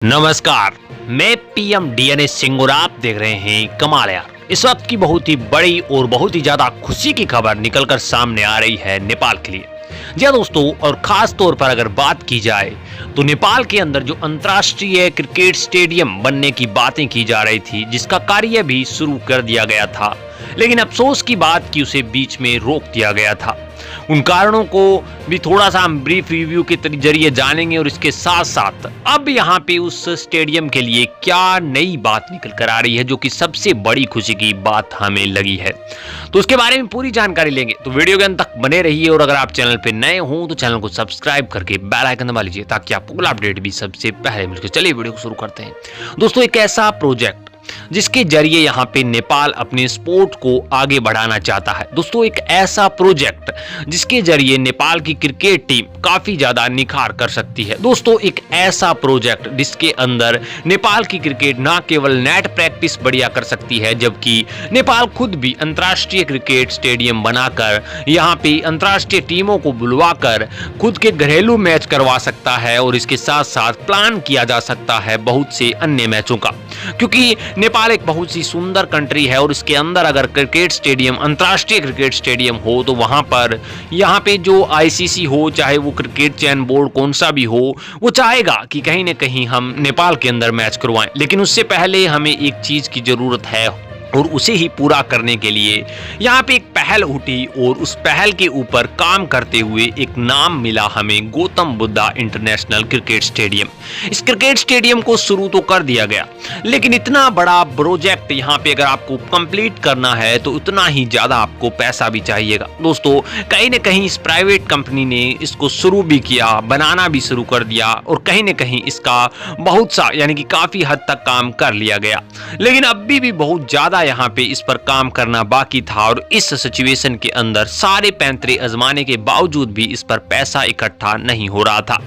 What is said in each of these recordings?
नमस्कार, मैं PM DNS Singh और आप देख रहे हैं कमाल यार। इस वक्त की बहुत ही बड़ी और बहुत ही ज्यादा खुशी की खबर निकलकर सामने आ रही है नेपाल के लिए। जी हाँ दोस्तों, और खास तौर पर अगर बात की जाए तो नेपाल के अंदर जो अंतर्राष्ट्रीय क्रिकेट स्टेडियम बनने की बातें की जा रही थी, जिसका कार्य भी शुरू कर दिया गया था, लेकिन अफसोस की बात कि उसे बीच में रोक दिया गया था। उन कारणों को भी थोड़ा सा हम ब्रीफ रिव्यू के जरिए जानेंगे और इसके साथ साथ अब यहाँ पे उस स्टेडियम के लिए क्या नई बात निकल कर आ रही है, जो कि सबसे बड़ी खुशी की बात हमें लगी है। तो उसके बारे में पूरी जानकारी लेंगे, तो वीडियो के अंत तक बने रहिए। और अगर आप चैनल पे नए हो तो चैनल को सब्सक्राइब करके बेल आइकन दबा लीजिए ताकि आपको पूरा अपडेट भी सबसे पहले मिल सके। चलिए वीडियो को शुरू करते हैं। दोस्तों, एक ऐसा प्रोजेक्ट जिसके जरिए यहाँ पे नेपाल अपने स्पोर्ट को आगे बढ़ाना चाहता है। दोस्तों, एक ऐसा प्रोजेक्ट जिसके जरिए नेपाल की क्रिकेट टीम काफी ज्यादा निखार कर सकती है। दोस्तों, एक ऐसा प्रोजेक्ट जिसके अंदर नेपाल की क्रिकेट ना केवल नेट प्रैक्टिस बढ़िया कर सकती है, जबकि नेपाल खुद भी अंतर्राष्ट्रीय क्रिकेट स्टेडियम बनाकर यहाँ पे अंतर्राष्ट्रीय टीमों को बुलवाकर खुद के घरेलू मैच करवा सकता है। और इसके साथ साथ प्लान किया जा सकता है बहुत से अन्य मैचों का, क्योंकि नेपाल एक बहुत सी सुंदर कंट्री है और इसके अंदर अगर क्रिकेट स्टेडियम, अंतर्राष्ट्रीय क्रिकेट स्टेडियम हो, तो वहां पर यहाँ पे जो आईसीसी हो, चाहे वो क्रिकेट चयन बोर्ड कौन सा भी हो, वो चाहेगा कि कहीं ना कहीं हम नेपाल के अंदर मैच करवाएं। लेकिन उससे पहले हमें एक चीज की जरूरत है और उसे ही पूरा करने के लिए यहाँ पे एक पहल उठी और उस पहल के ऊपर काम करते हुए एक नाम मिला हमें, Gautam Buddha international cricket stadium. इस क्रिकेट स्टेडियम को शुरू तो कर दिया गया, लेकिन इतना बड़ा प्रोजेक्ट यहाँ पे अगर आपको कंप्लीट करना है तो उतना ही ज्यादा आपको पैसा भी चाहिएगा। दोस्तों, कहीं ना कहीं इस प्राइवेट कंपनी ने इसको शुरू भी किया, बनाना भी शुरू कर दिया और कहीं ना कहीं इसका बहुत सा यानी कि काफी हद तक काम कर लिया गया, लेकिन अभी भी बहुत ज्यादा यहाँ पे इस पर काम करना बाकी था। और इस सिचुएशन के अंदर सारे पैंतरे आजमाने के बावजूद भी इस पर पैसा इकट्ठा नहीं हो रहा था।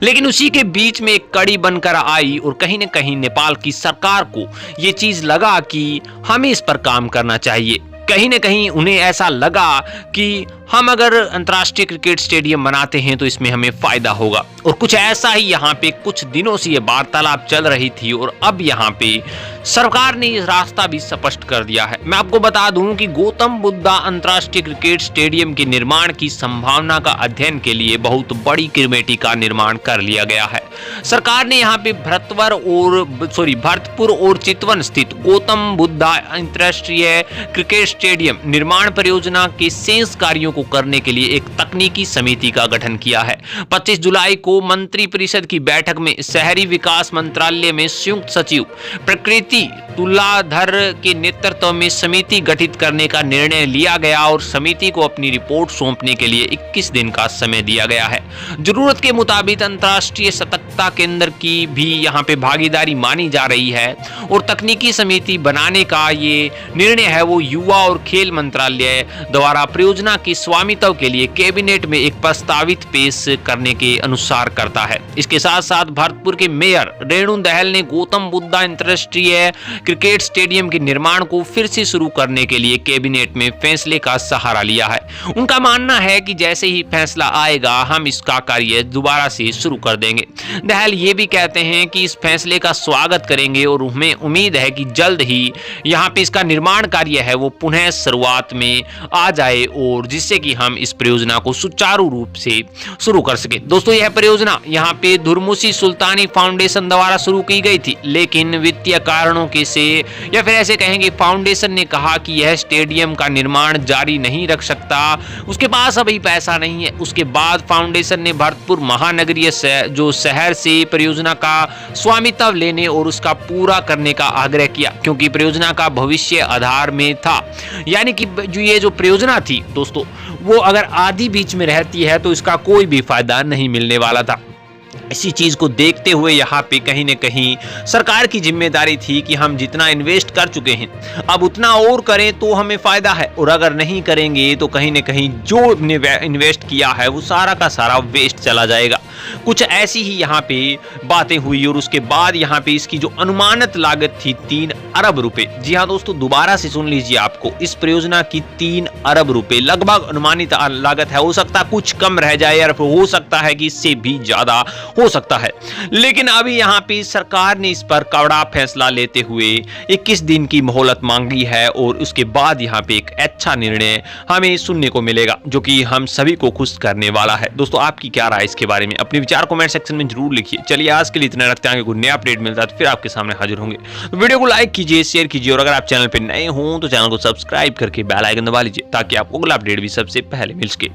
लेकिन उसी के बीच में एक कड़ी बनकर आई और कहीं ना कहीं नेपाल की सरकार को ये चीज लगा कि हमें इस पर काम करना चाहिए। कहीं ना कहीं उन्हें ऐसा लगा कि हम अगर अंतर्राष्ट्रीय क्रिकेट स्टेडियम बनाते हैं तो इसमें हमें फायदा होगा। और कुछ ऐसा ही यहाँ पे कुछ दिनों से ये वार्तालाप चल रही थी और अब यहाँ पे सरकार ने इस रास्ता भी स्पष्ट कर दिया है। मैं आपको बता दूं कि गौतम बुद्धा अंतर्राष्ट्रीय क्रिकेट स्टेडियम के निर्माण की संभावना का अध्ययन के लिए बहुत बड़ी कमेटी का निर्माण कर लिया गया है। सरकार ने यहाँ पे भरतपुर और चितवन स्थित गौतम बुद्धा अंतर्राष्ट्रीय क्रिकेट स्टेडियम निर्माण परियोजना के शेष कार्यों को करने के लिए एक तकनीकी समिति का गठन किया है। 25 जुलाई को मंत्री परिषद की बैठक में शहरी विकास मंत्रालय में संयुक्त सचिव प्रकृति तुलाधर के नेतृत्व में समिति गठित करने का निर्णय लिया गया और समिति को अपनी रिपोर्ट सौंपने के लिए 21 दिन का समय दिया गया है। जरूरत के मुताबिक अंतर्राष्ट्रीय सतर्कता केंद्र की भी यहाँ पे भागीदारी मानी जा रही है और तकनीकी समिति बनाने का ये निर्णय है वो युवा और खेल मंत्रालय द्वारा परियोजना की स्वामित्व के लिए कैबिनेट में एक प्रस्तावित पेश करने के अनुसार करता है। इसके साथ साथ भरतपुर के मेयर रेणु दहल ने गौतम बुद्धा अंतर्राष्ट्रीय क्रिकेट स्टेडियम के निर्माण को फिर से शुरू करने के लिए कैबिनेट में फैसले का सहारा लिया है। उनका मानना है कि जैसे ही फैसला आएगा हम इसका कार्य दोबारा से शुरू कर देंगे। दहल ये भी कहते हैं कि इस फैसले का स्वागत करेंगे और हमें उम्मीद है कि जल्द ही यहाँ पे इसका निर्माण कार्य है वो पुनः शुरुआत में आ जाए और जिससे कि हम इस परियोजना को सुचारू रूप से शुरू कर सके। दोस्तों, यह परियोजना यहाँ पे धुरमुसी सुल्तानी फाउंडेशन द्वारा शुरू की गई थी, लेकिन वित्तीय कारणों के से या फिर ऐसे कहेंगे फाउंडेशन ने कहा कि यह स्टेडियम का निर्माण जारी नहीं रख सकता, उसके पास अभी पैसा नहीं है। उसके बाद फाउंडेशन ने भरतपुर महानगरीय जो शहर से परियोजना का स्वामित्व लेने और उसका पूरा करने का आग्रह किया, क्योंकि परियोजना का भविष्य आधार में था। यानी कि जो ये जो परियोजना थी दोस्तों, वो अगर आधी बीच में रहती है तो इसका कोई भी फायदा नहीं मिलने वाला था। इसी चीज को देखते हुए यहाँ पे कहीं न कहीं सरकार की जिम्मेदारी थी कि हम जितना इन्वेस्ट कर चुके हैं अब उतना और करें तो हमें फायदा है, और अगर नहीं करेंगे तो कहीं न कहीं जो इन्वेस्ट किया है वो सारा का सारा वेस्ट चला जाएगा। कुछ ऐसी ही यहाँ पे बातें हुई और उसके बाद यहाँ पे इसकी जो अनुमानित लागत थी 3 अरब रुपए। जी हाँ दोस्तों, दोबारा से सुन लीजिए, आपको इस परियोजना की 3 अरब रुपए लगभग अनुमानित लागत है। हो सकता है कुछ कम रह जाए या हो सकता है कि इससे भी ज्यादा हो सकता है। लेकिन अभी यहाँ पे सरकार ने इस पर कड़ा फैसला लेते हुए 21 दिन की मोहलत मांगी है और उसके बाद यहाँ पे एक अच्छा निर्णय हमें सुनने को मिलेगा जो कि हम सभी को खुश करने वाला है। दोस्तों आपकी क्या राय इसके बारे में, अपने विचार कमेंट सेक्शन में जरूर लिखिए। चलिए आज के लिए इतना रखते हैं, कोई नया अपडेट मिलता है तो फिर आपके सामने हाजिर होंगे। तो वीडियो को लाइक कीजिए, शेयर कीजिए और अगर आप चैनल पर नए हों तो चैनल को सब्सक्राइब करके बेल आइकन दबा लीजिए ताकि आपको अगला अपडेट भी सबसे पहले मिल सके।